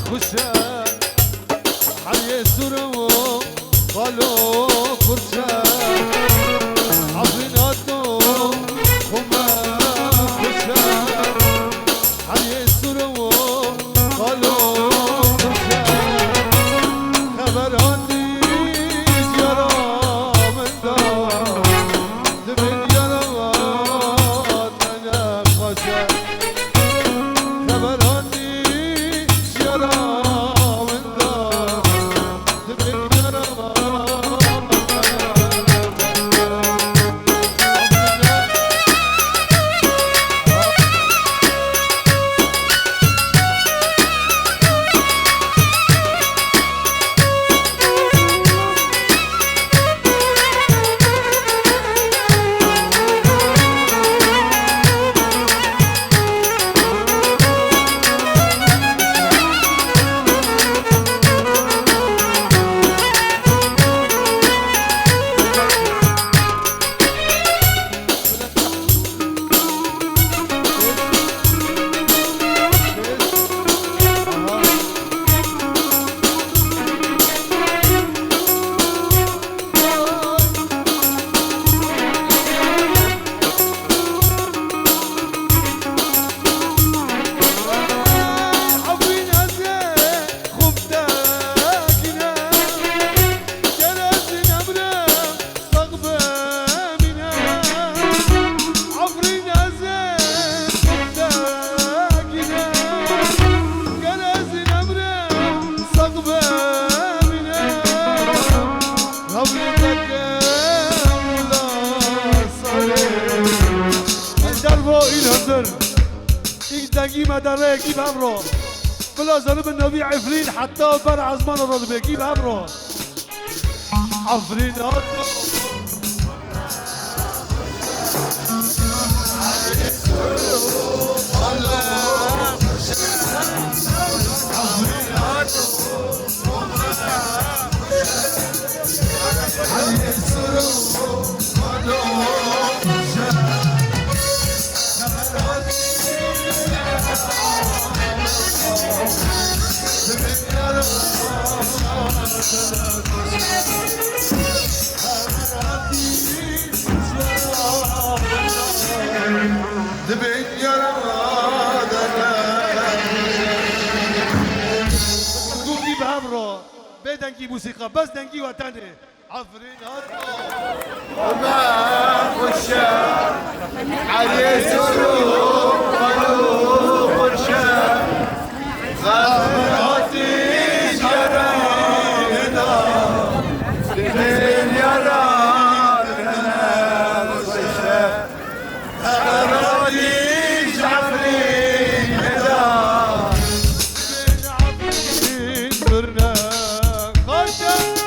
خوشم حریه سرم قالو فرشم عفریناتو خومه خوشم حریه سرم قالو فرشم خبران دیز یارم اندام دبین یارم آتنم خوشم خبران دیز یارم اندام دبین یارم دقيمة داره يجيب أمره بلا ذنوب النبي عفرين حتى بر عزمان الرضا بيجيب أمره عفرين دبین یارم قومي بأمره بدنجي موسيقى بس دنجي وطني عفرين وما خوشم حریه سرم قالو فرشم خبرات دیز یارم اندام دبین یارم خوشم خبرات دیز عفرین اندام عفرين برنا خوشم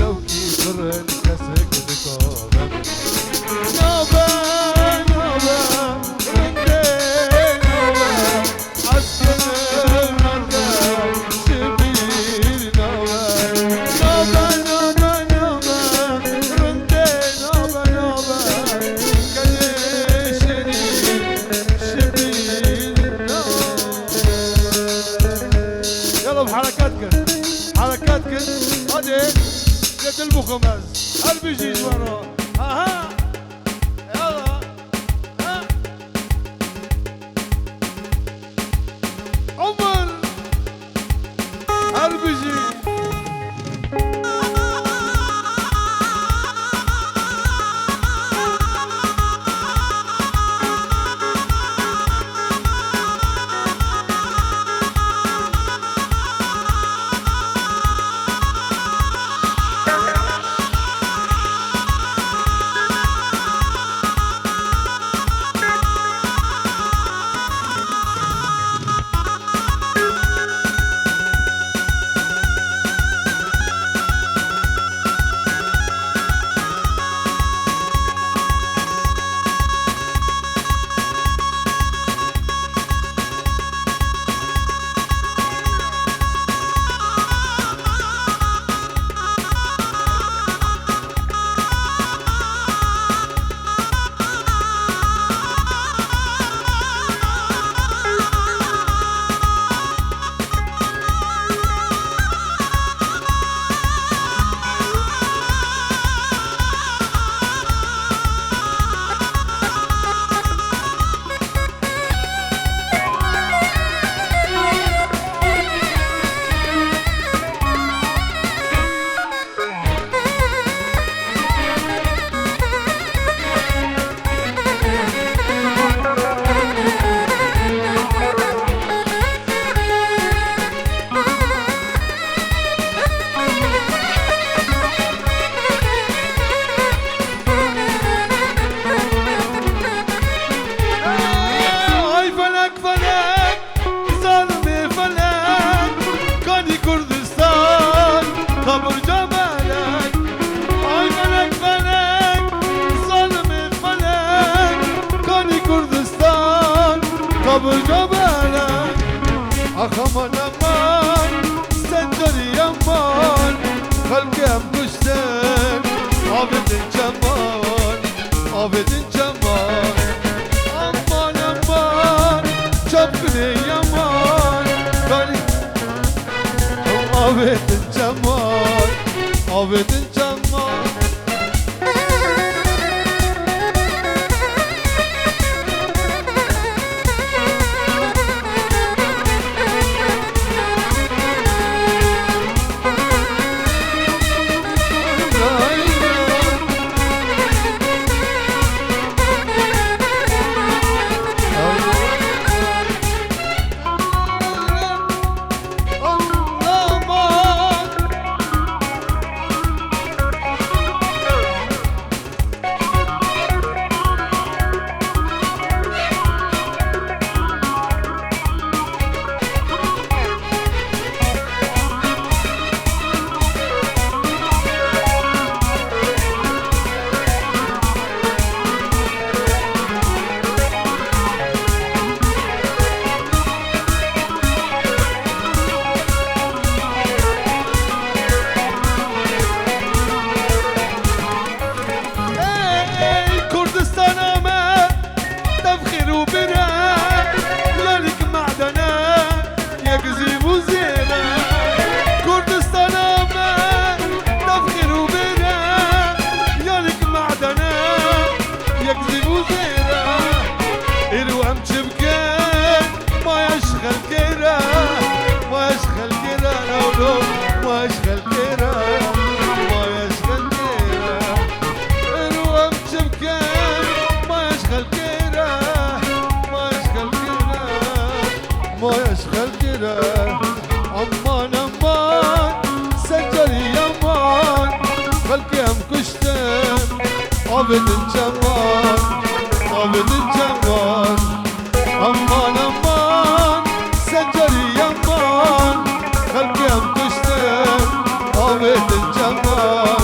شوقي فرن كسك دكوبة نوبة نوبة رندي نوبة عسكر نوبة شبيل نوبة نوبة نوبة نوبة رندي نوبة نوبة كليشني شبيل نوبة يلا بحركاتكن حركاتكن هادي يد المخمز هل بيجي ورا اها يلا ها عمر هل بيجي قبر جمالك اي ملك فلك ظلم فلك كوني كردستان قبر جمالك اخمان امان سنجري امان خلقي ام كشتن عبد الجمال عبد الجمال امان امان شبني امان عبد الجمال عبد الجمال ما يشغل كده امان امان سجلي امان خلقي ام كشتم عبد الجمال عبد الجمال امان امان سجلي امان خلقي ام كشتم عبد الجمال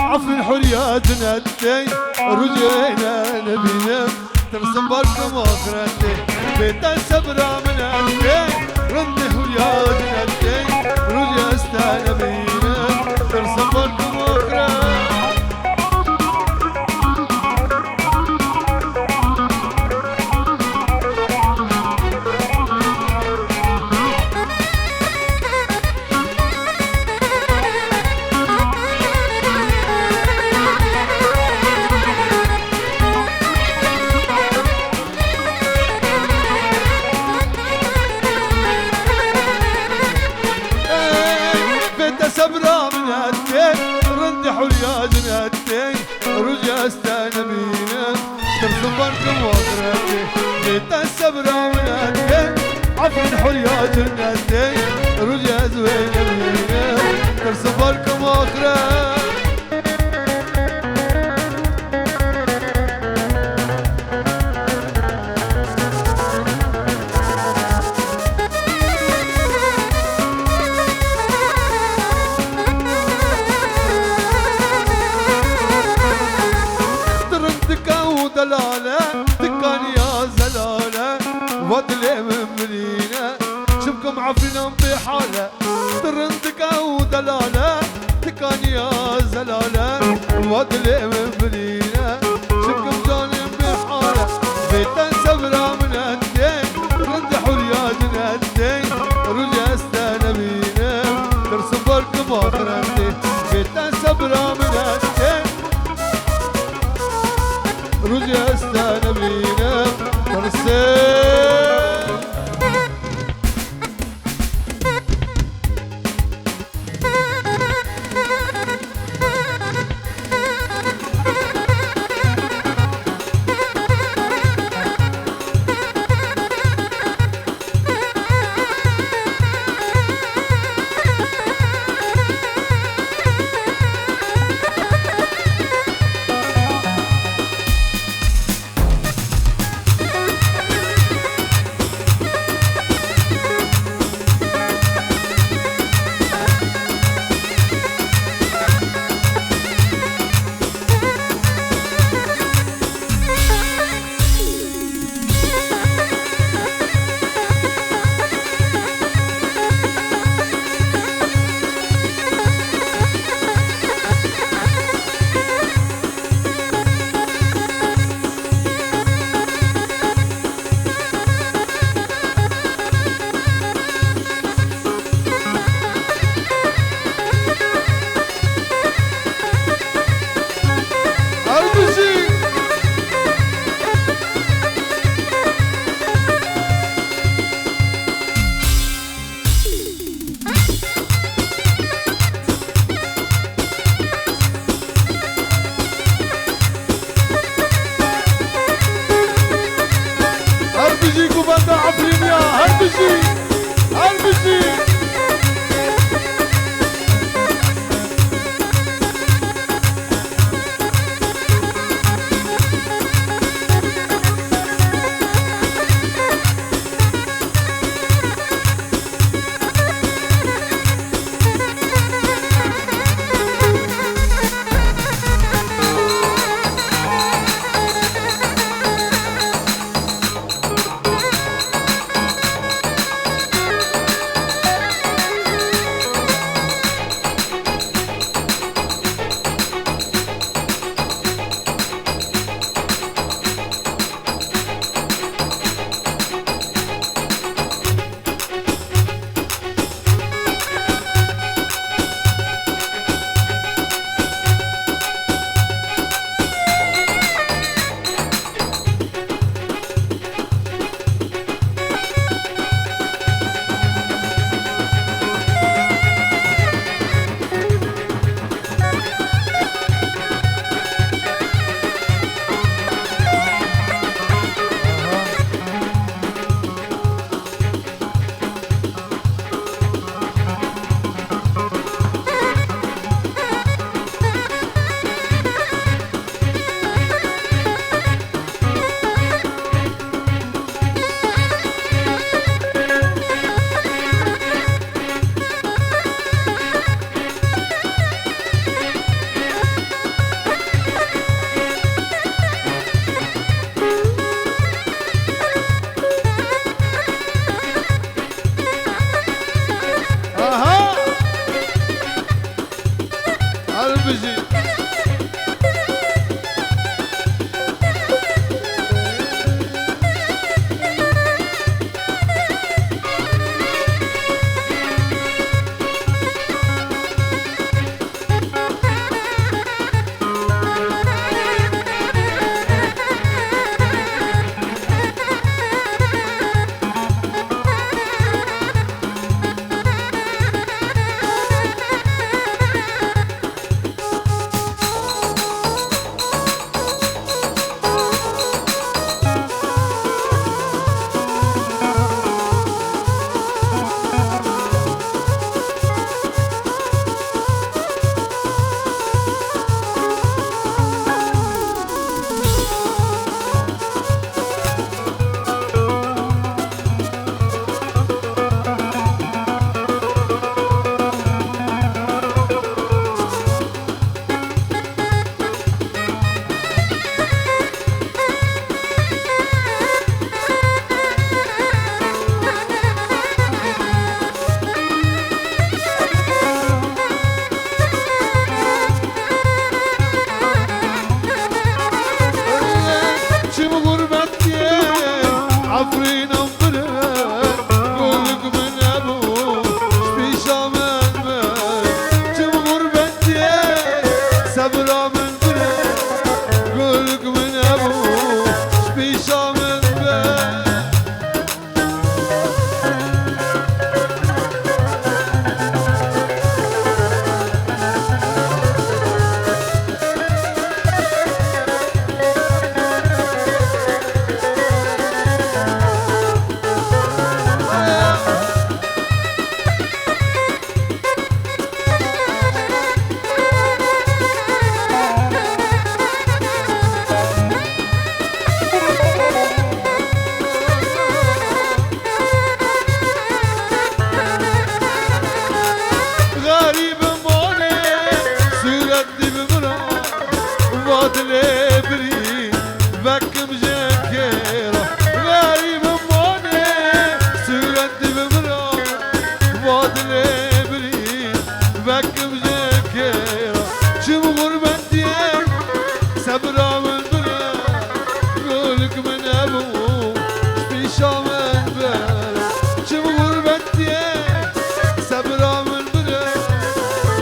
عفن حرياتنا التين رجعنا نبينا ترسم بركم اخرتي بيت السبرة من التين رد حرياتنا التين رجع استنبينا ترسم بركم اخرتي سبرا من هالتين رد حلياتنا التين رجع استنبينا ترسم بركم واخرتي بيت السبرا من هالتين عفن حلياتنا التين رجع زوين بينا ترسم بركم واخرتي دلالة تكان يا زلالة ودلي من مدينة شبكم عفرنا بحالة ترندك ودلالة تكان يا زلالة ودلي من مدينة شبكم جانب بحالة بيتا سبرا من الدين رد حرياتنا الدين رجع استنبينا ترسم بركم اخرتي بيتا سبرا من الدين رجع استنبينا ترسم بيجيكوا بندا عفرين يا هربجي هربجي عفرين أنبرة قولك من أبو شبيشة من بر جم غربتي صبرا من بر قولك من أبو شبيشة من بر غريب موني سورتي بمرا وادلي بري بكم جنكيرا غريب موني سورتي بمرا وادلي بري بكم جنكيرا شم غربتي صبرا من برا قولك من ابو شبيشة من برا شم غربتي صبرا من برا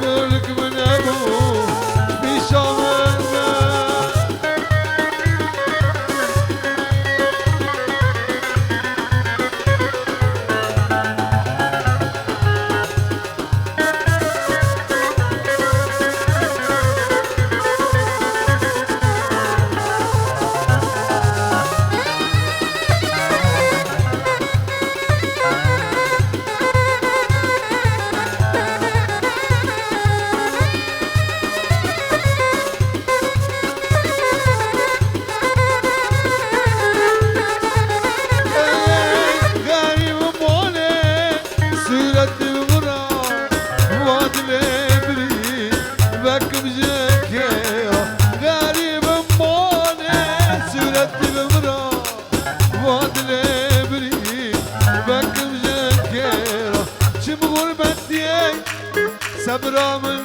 قولك من ابو شبيشة من برا غريب موني سورتي بمرا وادلي بري بكم جنكيرا غريب موني سورتي بمرا وادلي بري بكم جنكيرا شم غربتي صبرا من